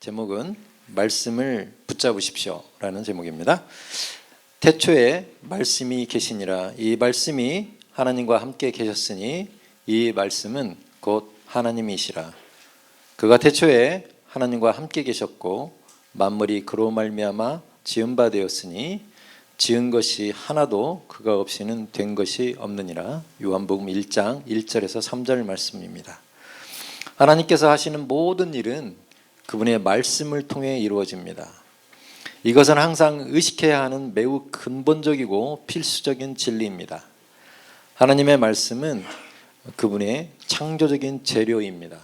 제목은 말씀을 붙잡으십시오 라는 제목입니다. 태초에 말씀이 계시니라. 이 말씀이 하나님과 함께 계셨으니 이 말씀은 곧 하나님이시라. 그가 태초에 하나님과 함께 계셨고 만물이 그로 말미암아 지은 바 되었으니 지은 것이 하나도 그가 없이는 된 것이 없느니라. 요한복음 1장 1절에서 3절 말씀입니다. 하나님께서 하시는 모든 일은 그분의 말씀을 통해 이루어집니다. 이것은 항상 의식해야 하는 매우 근본적이고 필수적인 진리입니다. 하나님의 말씀은 그분의 창조적인 재료입니다.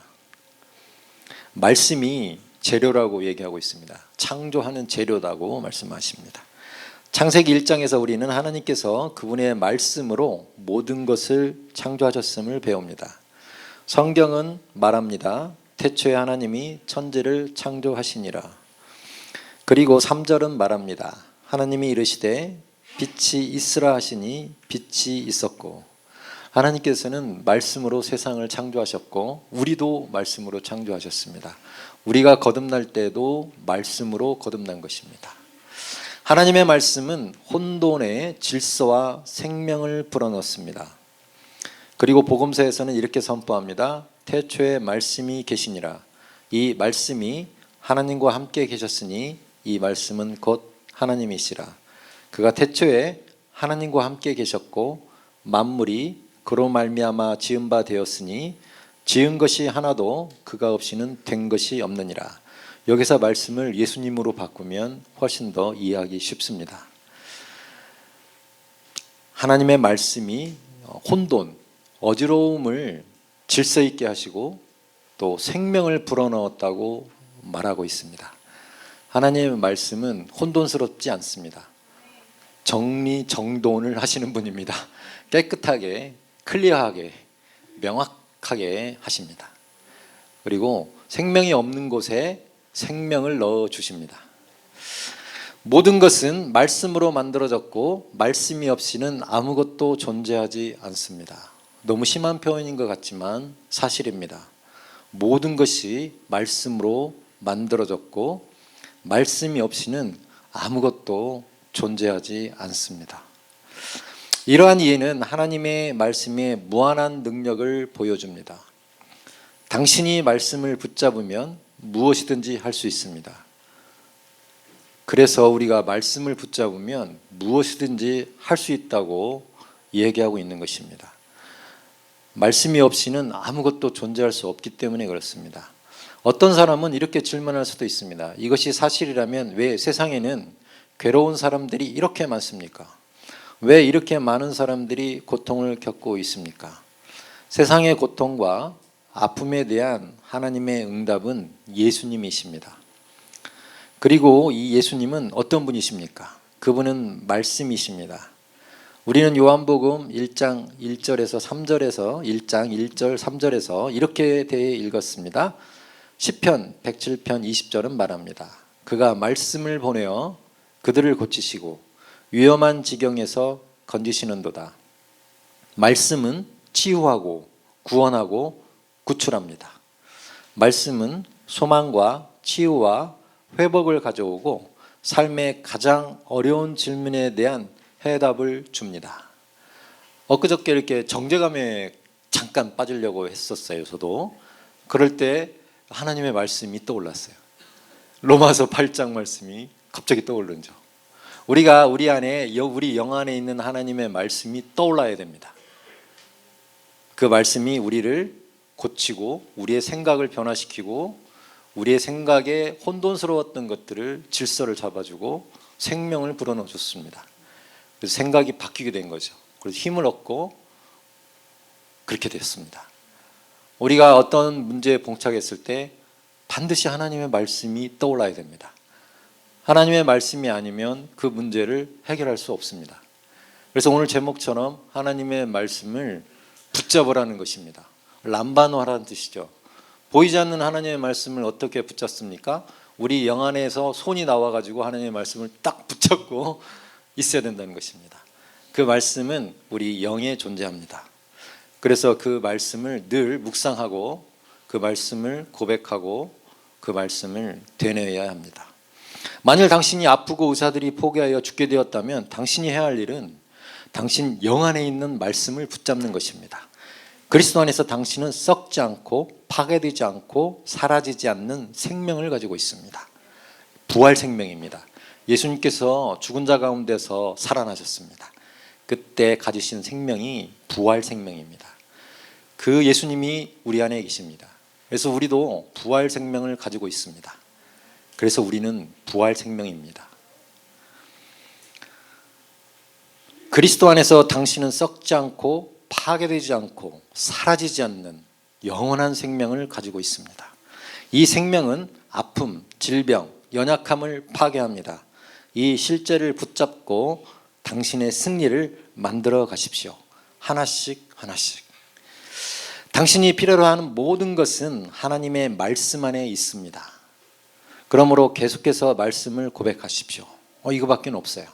말씀이 재료라고 얘기하고 있습니다. 창조하는 재료라고 말씀하십니다. 창세기 1장에서 우리는 하나님께서 그분의 말씀으로 모든 것을 창조하셨음을 배웁니다. 성경은 말합니다. 태초에 하나님이 천지를 창조하시니라. 그리고 3절은 말합니다. 하나님이 이르시되 빛이 있으라 하시니 빛이 있었고. 하나님께서는 말씀으로 세상을 창조하셨고 우리도 말씀으로 창조하셨습니다. 우리가 거듭날 때도 말씀으로 거듭난 것입니다. 하나님의 말씀은 혼돈의 질서와 생명을 불어넣습니다. 그리고 복음서에서는 이렇게 선포합니다. 태초에 말씀이 계시니라. 이 말씀이 하나님과 함께 계셨으니 이 말씀은 곧 하나님이시라. 그가 태초에 하나님과 함께 계셨고 만물이 그로 말미암아 지은 바 되었으니 지은 것이 하나도 그가 없이는 된 것이 없느니라. 여기서 말씀을 예수님으로 바꾸면 훨씬 더 이해하기 쉽습니다. 하나님의 말씀이 혼돈, 어지러움을 질서 있게 하시고 또 생명을 불어넣었다고 말하고 있습니다. 하나님의 말씀은 혼돈스럽지 않습니다. 정리정돈을 하시는 분입니다. 깨끗하게, 클리어하게, 명확하게 하십니다. 그리고 생명이 없는 곳에 생명을 넣어주십니다. 모든 것은 말씀으로 만들어졌고 말씀이 없이는 아무것도 존재하지 않습니다. 너무 심한 표현인 것 같지만 사실입니다. 모든 것이 말씀으로 만들어졌고 말씀이 없이는 아무것도 존재하지 않습니다. 이러한 이해는 하나님의 말씀의 무한한 능력을 보여줍니다. 당신이 말씀을 붙잡으면 무엇이든지 할 수 있습니다. 그래서 우리가 말씀을 붙잡으면 무엇이든지 할 수 있다고 얘기하고 있는 것입니다. 말씀이 없이는 아무것도 존재할 수 없기 때문에 그렇습니다. 어떤 사람은 이렇게 질문할 수도 있습니다. 이것이 사실이라면 왜 세상에는 괴로운 사람들이 이렇게 많습니까? 왜 이렇게 많은 사람들이 고통을 겪고 있습니까? 세상의 고통과 아픔에 대한 하나님의 응답은 예수님이십니다. 그리고 이 예수님은 어떤 분이십니까? 그분은 말씀이십니다. 우리는 요한복음 1장 1절에서 3절에서 1장 1절 3절에서 이렇게 대해 읽었습니다. 시편 107편 20절은 말합니다. 그가 말씀을 보내어 그들을 고치시고 위험한 지경에서 건지시는도다. 말씀은 치유하고 구원하고 구출합니다. 말씀은 소망과 치유와 회복을 가져오고 삶의 가장 어려운 질문에 대한 해답을 줍니다. 엊그저께 이렇게 정죄감에 잠깐 빠지려고 했었어요. 저도. 그럴 때 하나님의 말씀이 떠올랐어요. 로마서 8장 말씀이 갑자기 떠오르죠. 우리가 우리 영 안에 있는 하나님의 말씀이 떠올라야 됩니다. 그 말씀이 우리를 고치고 우리의 생각을 변화시키고 우리의 생각에 혼돈스러웠던 것들을 질서를 잡아주고 생명을 불어넣어줬습니다. 그래서 생각이 바뀌게 된 거죠. 그래서 힘을 얻고 그렇게 됐습니다. 우리가 어떤 문제에 봉착했을 때 반드시 하나님의 말씀이 떠올라야 됩니다. 하나님의 말씀이 아니면 그 문제를 해결할 수 없습니다. 그래서 오늘 제목처럼 하나님의 말씀을 붙잡으라는 것입니다. 람바노하라는 뜻이죠. 보이지 않는 하나님의 말씀을 어떻게 붙잡습니까? 우리 영 안에서 손이 나와가지고 하나님의 말씀을 딱 붙잡고 있어야 된다는 것입니다. 그 말씀은 우리 영에 존재합니다. 그래서 그 말씀을 늘 묵상하고 그 말씀을 고백하고 그 말씀을 되뇌어야 합니다. 만일 당신이 아프고 의사들이 포기하여 죽게 되었다면 당신이 해야 할 일은 당신 영 안에 있는 말씀을 붙잡는 것입니다. 그리스도 안에서 당신은 썩지 않고 파괴되지 않고 사라지지 않는 생명을 가지고 있습니다. 부활 생명입니다. 예수님께서 죽은 자 가운데서 살아나셨습니다. 그때 가지신 생명이 부활 생명입니다. 그 예수님이 우리 안에 계십니다. 그래서 우리도 부활 생명을 가지고 있습니다. 그래서 우리는 부활 생명입니다. 그리스도 안에서 당신은 썩지 않고 파괴되지 않고 사라지지 않는 영원한 생명을 가지고 있습니다. 이 생명은 아픔, 질병, 연약함을 파괴합니다. 이 실제를 붙잡고 당신의 승리를 만들어 가십시오. 하나씩 하나씩. 당신이 필요로 하는 모든 것은 하나님의 말씀 안에 있습니다. 그러므로 계속해서 말씀을 고백하십시오. 이거밖에 없어요.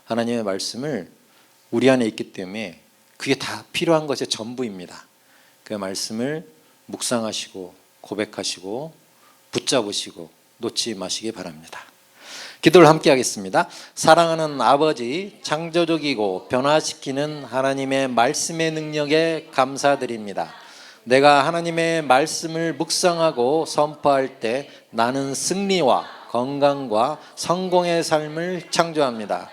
하나님의 말씀을 우리 안에 있기 때문에 그게 다 필요한 것의 전부입니다. 그 말씀을 묵상하시고 고백하시고 붙잡으시고 놓지 마시기 바랍니다. 기도를 함께 하겠습니다. 사랑하는 아버지, 창조적이고 변화시키는 하나님의 말씀의 능력에 감사드립니다. 내가 하나님의 말씀을 묵상하고 선포할 때 나는 승리와 건강과 성공의 삶을 창조합니다.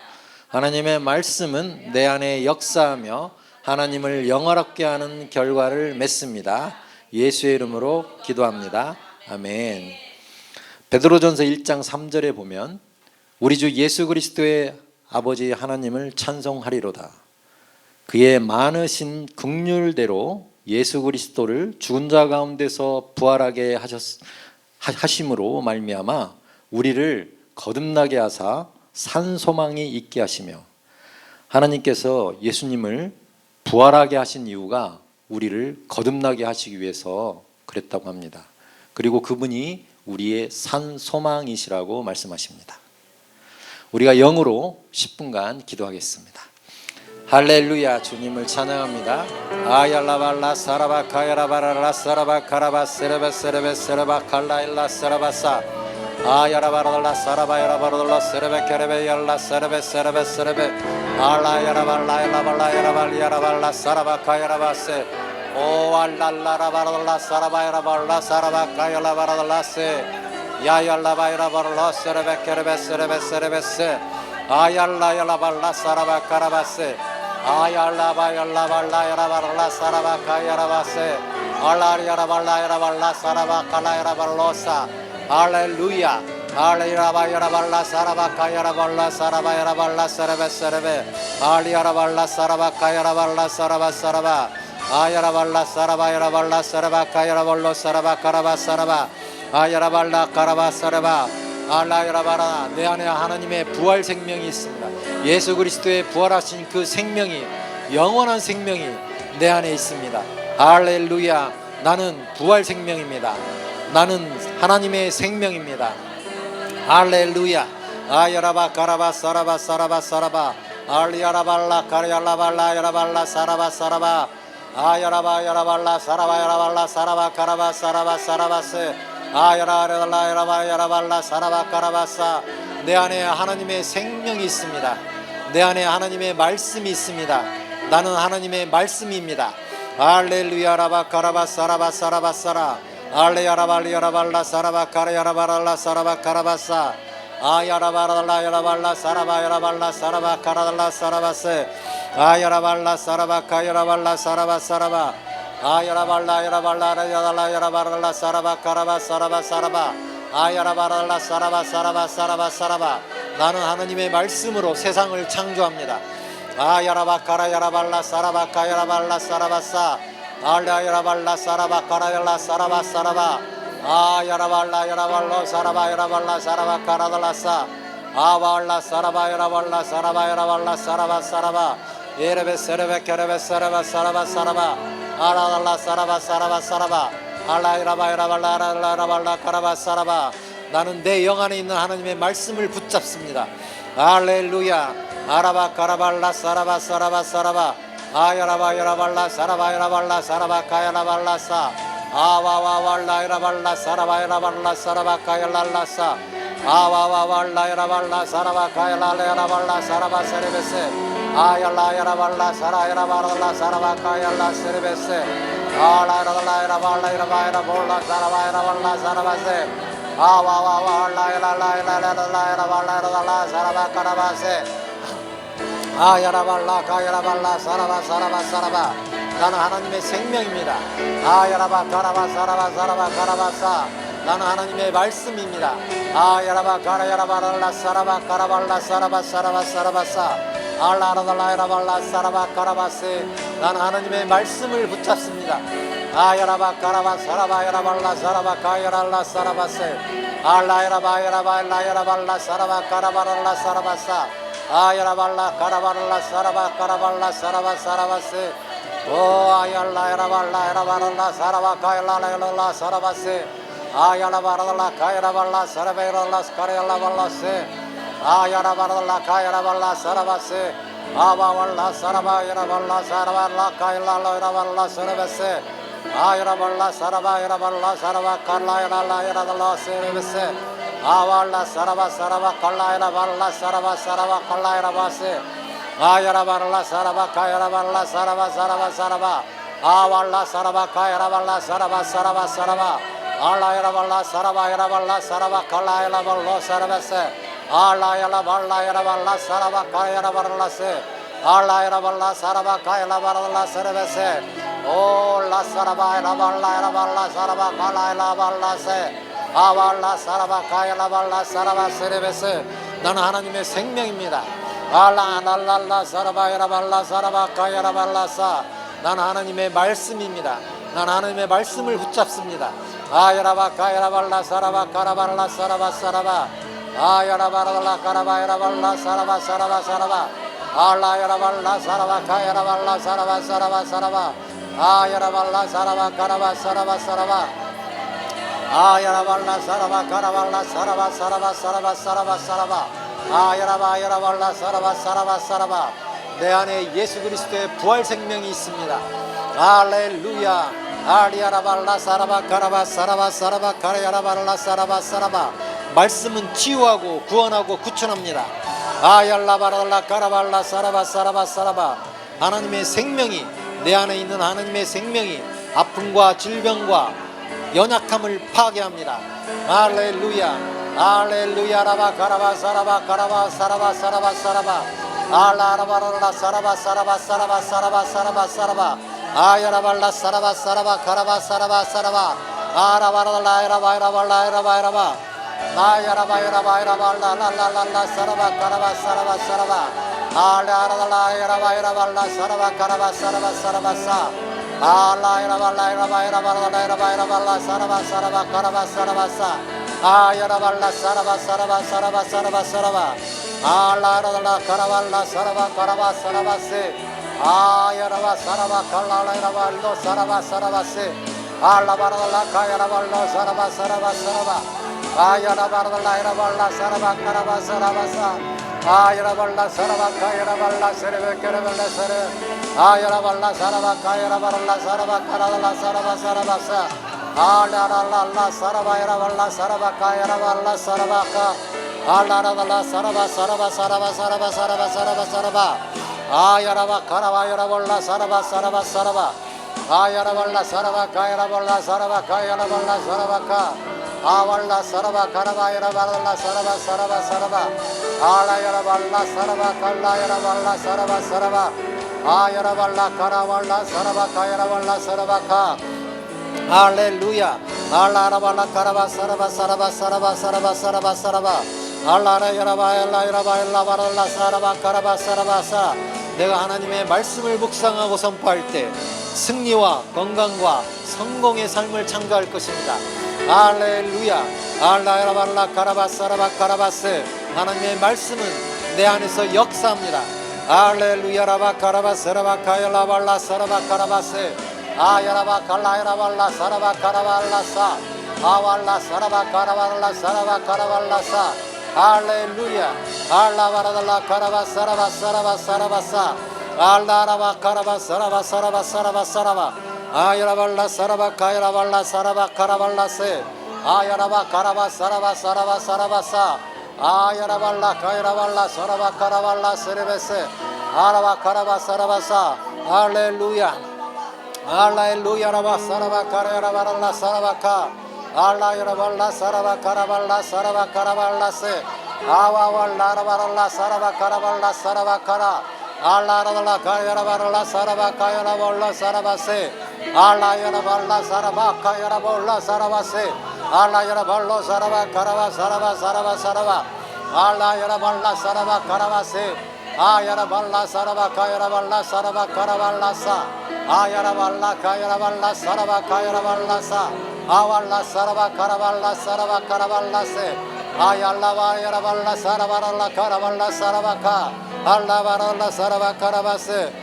하나님의 말씀은 내 안에 역사하며 하나님을 영화롭게 하는 결과를 맺습니다. 예수의 이름으로 기도합니다. 아멘. 베드로전서 1장 3절에 보면 우리 주 예수 그리스도의 아버지 하나님을 찬송하리로다. 그의 많으신 긍휼대로 예수 그리스도를 죽은 자 가운데서 부활하게 하심으로 말미암아 우리를 거듭나게 하사 산 소망이 있게 하시며, 하나님께서 예수님을 부활하게 하신 이유가 우리를 거듭나게 하시기 위해서 그랬다고 합니다. 그리고 그분이 우리의 산 소망이시라고 말씀하십니다. 우리가 영으로 10분간 기도하겠습니다. 할렐루야. 주님을 찬양합니다. 아얄라발라 사라바카야라바랄라 사라바카라바 세레베 세라바칼라일라 사라바사 아야라바랄라 사라바야라바랄라 세레베케레베얄라 세레베 알라야라발라야라발라야라발라야라발라 사라바카야라바세 오 알랄라라바랄라 사라바야라발라 사라바카야라바랄라세 야얄라바야라발라 세레베케레베 아얄라얄라발라 사라바카라바세 아얄라바얄라발라야라발라 사라바카야라바세 알라리야라발라야라발라 사라바칼라야라발로사 할렐루야. 알리라바야라발라 사라바카야라발라 사라바야라발라 세레베 알리야라발라 사라바카야라발라 사라바사라바 아야라발라 사라바야라발라 사라바카야라발로 사라바카라바 사라바 아야라발라 카라바사라바 알라야라바라. 내 안에 하나님의 부활 생명이 있습니다. 예수 그리스도의 부활하신 그 생명이, 영원한 생명이 내 안에 있습니다. 할렐루야. 나는 부활 생명입니다. 나는 하나님의 생명입니다. 할렐루야. 아야라바 카라바 사라바 사라바 사라바 알리야라발라 카리알라발라 야라발라 사라바 사라바 아야라바 야라발라 사라바 야라발라 사라바 카라바 사라바 사라바세 아야라라라 야라발라 사라바 카라바사. 내 안에 하나님의 생명이 있습니다. 내 안에 하나님의 말씀이 있습니다. 나는 하나님의 말씀입니다. 할렐루야. 라바 카라바 사라바 사라바 사라 알레야라발리야라발라 사라바 카라야라발라 사라바 카라바사 아야라발라 야라발라 사라바 야라발라 사라바 카라달라 사라바세 아야라발라 사라바 카야라발라 사라바 사라바 아야라발라 야라발라 야달라 야라발라 사라바 카라바 사라바 사라바 아야라발라 사라바 사라바 사라바 사라바. 나는 하나님의 말씀으로 세상을 창조합니다. 아야라바 카라야라발라 사라바 카야라발라 사라바사 알라야라발라 사라바 카라얄라 사라바 사라바 아야라발라 야라발로 사라바 야라발라 사라바 카라달라사 아발라 사라바 야라발라 사라바 야라발라 사라바 사라바 예레베 세레베 케레베 사라바 사라바 사라바 아라달라 사라바 사라바 사라바 알라야라바 야라발라 야라발라 카라바 사라바. 나는 내 영 안에 있는 하나님의 말씀을 붙잡습니다. 할렐루야. 아라바 카라발라 사라바 사라바 사라바 아야라바 야라발라 사라바 야라발라 사라바 카야라발라사 아와와왈라이라 발라 사라바이라 발라 사라바카야랄라사 아와와왈라이라 발라 사라바카야랄라이라 발라 사라바세레베세 아얄라이라 발라 사라이라 발라 사라바카야랄라 세레베세 아라이라 발라이라 바이라 볼라 사라바이라 발라 사라바세 아와와왈라이라 발라이라 사라바카라바세 아야라발라 가야라발라 사라바 나는 하나님의 생명입니다. 아야라바 가라바 사라바 가라바사 나는 하나님의 말씀입니다. 아야라바 가라야라발라 사라바 가라발라 사라바사 알라라달라야라발라 사라바 가라바세 나는 하나님의 말씀을 붙잡습니다. 아야라바 가라바 사라바야라발라 사라바 가야랄라 사라바세 알라야라바야라발라 사라바 가라발라 사라바사 아야라발라 가라발라 사라바 가라발라 사라바세 오 아얄라야라발라 야라발라 사라바 가얄라야랄라 사라바세 아야라발라 가야라발라 사라바야랄라 가야라발라세 아야라발라 가야라발라 사라바세 아바발라 사라바야라발라 사라발라 가얄라야라발라 사라바세 아야라발라 사라바야라발라 사라바 갈라야랄라야라달라 세레베세 아발라 사라바 갈라야라발라 사라바 갈라야라바세 아야라발라 사라바 가야라발라 사라바 아발라 사라바 가야라발라 사라바 알라야라발라 사라바야라발라 사라바 갈라야라발라 사라바세 알라야라발라야라발라 사라바 가야라발라세 알라야라발라 사라바 가야라발라 사라바세 올라 사라바야라발라야라발라 사라바 갈라야라발라세 아발라 사라바 가야라발라 사라바 세레베세 나는 하나님의 생명입니다. 알라날랄라 사라바야라발라 사라바 가야라발라사 나는 하나님의 말씀입니다. 나는 하나님의 말씀을 붙잡습니다. 아야라바 가야라발라 사라바 가라발라 사라바 아야라발라 가라바야라발라 사라바 알라야라발라 사라바 가야라발라 사라바 아야라발라 사라바 가라바 사라바 아야라발라 사라바 가라발라 사라바 아야라발라 사라바 내 안에 예수 그리스도의 부활 생명이 있습니다. 할렐루야 아리야라발라 사라바 가라바 사라바 가야라발라 사라바 말씀은 치유하고 구원하고 구천합니다. 아얄라발라 가라발라 사라바 하나님의 생명이 내 안에 있는 하나님의 생명이 아픔과 질병과 연약함을 파괴합니다. 할렐루야 라바 가라바 사라바 가라바 사라바 알라라발라 사라바 아야라발라 사라바 가라바 사라바 아라발라 나야라바야라발라 랄랄랄라 사라바 가라바 사라바 알라라라야라바야라발라 사라바 가라바 사라바사 알라야라발라 사라바 가라바 사라바사 아야라발라 사라바 알라라라 가라발라 사라바 가라바 사라바세 아야라바 사라바 갈라라야라발로 사라바세 알라바라라 가야라발로 사라바 아야라발라 야라발라 사라바 가라바 사라바사 아야라발라 사라바 가야라발라 세레베케레벨레 세레 아야라발라 사라바 가야라발라 사라바 가라라 사라바사 알라라랄라 사라바 야라발라 사라바 가야라발라 사라바카 알라라랄라 사라바 아야라바 가라바 야라발라 사라바 아야라발라 사라바 가야라발라 사라바 가야라발라 사라바카 아발라 사라바 가라바 야라발라 사라바 알라야라발라 사라바 갈라야라발라 사라바 아야라발라 가라발라 사라바 가야라발라 사라바카 할렐루야 알라라발라 가라바 사라바 알라라야라바야라바야라발라 사라바 가라바 사라바사 내가 하나님의 말씀을 묵상하고 선포할 때 승리와 건강과 성공의 삶을 창조할 것입니다. 할렐루야 알라야라발라 가라바 사라바 가라바세 하나님의 말씀은 내 안에서 역사합니다. 할렐루야라바 가라바 사라바 가야라발라 사라바 가라바세 아야라바 갈라야라발라 사라바 가라발라사 아왈라 사라바 가라발라 사라바 가라발라사 할렐루야 알라바라달라 가라바 사라바사 알라라바 가라바 사라바 아야라발라 사라바카 야라발라 사라바카라발라세 아야라바카라바 사라바 사라바사 아야라발라 카야라발라 사라바카라발라 세레베세 아라바카라바 사라바사 할렐루야 할렐루야 라바 사라바카라야라발라 사라바카 알라야라발라 사라바카라발라 사라바카라발라세 아와왈라라발라 사라바카라발라 사라바카라 알라라발라 카야라발라 사라바카야라발라 사라바세 알라야라발라 사라바카야라발라 사라바세 알라야라발로 사라바카라바 사라바 알라야라발라 사라바카라바세 아야라발라 사라바카야라발라 사라바카라발라사 아야라발라 카야라발라 사라바카야라발라사 아왈라 사라바카라발라 사라바카라발라세 아얄라바야라발라 사라바랄라 카라발라 사라바카 알라바랄라 사라바카라바세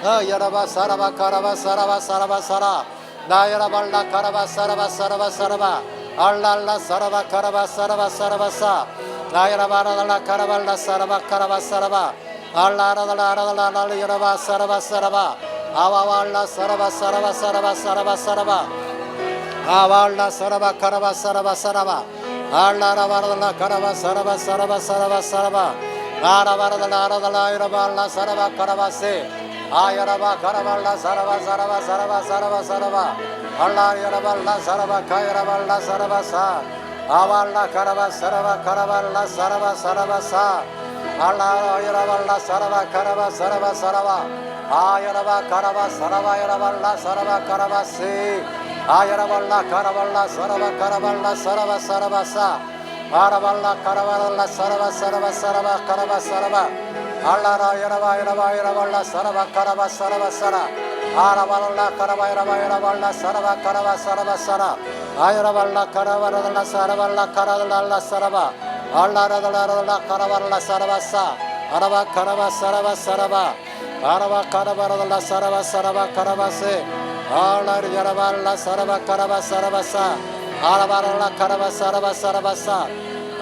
아야라바 사라바카라바 사라바 나야라발라 카라바 사라바 알랄라 사라바카라바 사라바사 나야라바랄라 카라발라 사라바카라바 알라라랄라랄라 야라바 사라바 아와왈라 사라바 아왈라 사라바카라바 사라바 알라라바랄라 카라바 사라바 아라바랄라 야라발라 사라바카라바세 아야라바 카라발라 사라바 알라야라발라 사라바카야라발라 사라바사 아발라 카라바 사라바카라발라 사라바사 알라야라발라 사라바카라바 사라바 아야라바 카라바 사라바야라발라 사라바카라바세 아야라발라 카라발라 사라바카라발라 사라바사 아라발라 카라발라 사라바 알라라야라바야라발라 사라바카라바 사라바사라 아라발라 카라바야라발라 사라바카라바 아야라발라 카라바랄라 사라발라 카라랄라 사라바 알라라랄라 카라발라 사라바사 아라바카라바 사라바 아라바카라발라 사라바 카라바세 알라야라발라 사라바카라바 사라바사 아라발라 카라바 사라바사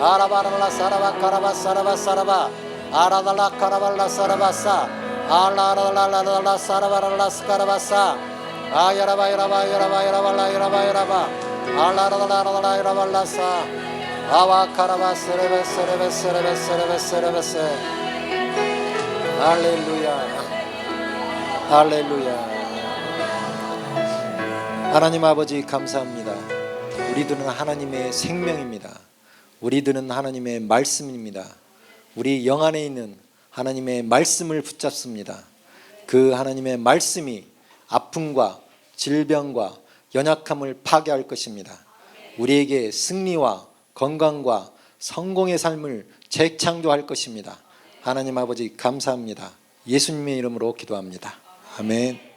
아라발라 사라바카라바 사라바 아라달라 카라발라 사라바사 알라라랄라랄라 사라바랄라 스카라바사 아야라바야라바야라바야라발라 알라라랄라랄라야라발라사 아와카라바 세레베 할렐루야 하나님 아버지 감사합니다. 우리들은 하나님의 생명입니다. 우리들은 하나님의 말씀입니다. 우리 영 안에 있는 하나님의 말씀을 붙잡습니다. 그 하나님의 말씀이 아픔과 질병과 연약함을 파괴할 것입니다. 우리에게 승리와 건강과 성공의 삶을 재창조할 것입니다. 하나님 아버지 감사합니다. 예수님의 이름으로 기도합니다. 아멘.